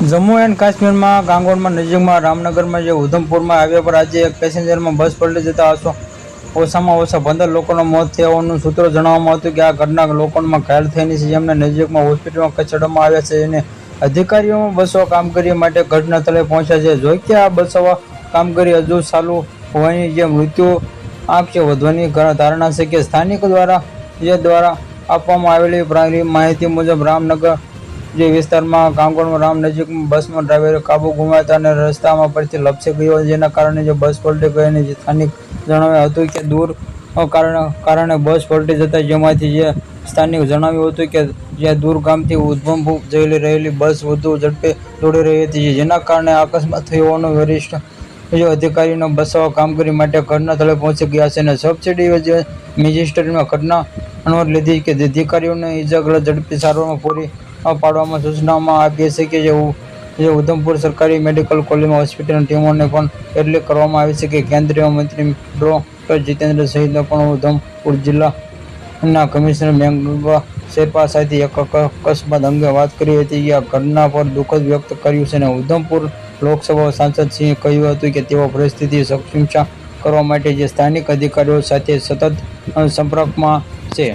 Jammu and કાશ્મીરમાં ગાંગોડમાં નજીકમાં રામનગરમાં જે ઉધમપુરમાં હાઈવે પર આજે એક પેસેન્જરમાં બસ પલટી જતા ઓછામાં ઓછા 15 લોકોના મોત થયા હોવાનું સૂત્રો જણાવવામાં હતું કે આ ઘટના લોકોમાં ઘાયલ થઈને છે, જેમને નજીકમાં હોસ્પિટલમાં ખસેડવામાં આવ્યા છે અને અધિકારીઓ બસો કામગીરી માટે ઘટના સ્થળે પહોંચ્યા છે. જો કે આ બચાવ કામગીરી હજુ ચાલુ હોવાની જે મૃત્યુ આંક છે વધવાની ધારણા છે કે સ્થાનિક દ્વારા આપવામાં આવેલી પ્રારંભિક માહિતી મુજબ રામનગર જે વિસ્તારમાં ગાંગોડમાં રામ નજીકમાં બસમાં ડ્રાઈવરે કાબુ ગુમાવ્યો અને રસ્તામાં પરથી લપસી ગયો, જેના કારણે જે બસ પલટી ગઈ અને સ્થાનિક જણાવ્યું હતું કે દૂર કારણે બસ પલટી જતા જેમાંથી જે સ્થાનિક જણાવ્યું હતું કે જ્યાં દૂર ગામથી ઉધમપુર જઈ રહેલી બસ વધુ ઝડપે દોડી રહી હતી, જેના કારણે અકસ્માત થયો હોવાનું વરિષ્ઠ અધિકારીઓ બચાવ કામગીરી માટે ઘટના સ્થળે પહોંચી ગયા છે અને સબસિડી મેજિસ્ટ્રેટમાં ઘટના નોંધ લીધી કે અધિકારીઓને ઇજાગ્રસ્ત ઝડપી સારવારમાં પૂરી પાડવામાં સૂચનામાં આપી છે કે જે ઉધમપુર સરકારી મેડિકલ કોલેજમાં હોસ્પિટલની ટીમોને પણ એટલી કરવામાં આવી છે કે કેન્દ્રીય મંત્રી ડોક્ટર જીતેન્દ્ર સહિત પણ ઉધમપુર જિલ્લાના કમિશનર મેઘા શેરપા સાથે એક અકસ્માત અંગે વાત કરી હતી કે આ ઘટના પર દુઃખ વ્યક્ત કર્યું છે અને ઉધમપુર લોકસભા સાંસદ સિંહે કહ્યું હતું કે તેઓ પરિસ્થિતિ સમીક્ષા કરવા માટે જે સ્થાનિક અધિકારીઓ સાથે સતત સંપર્કમાં છે.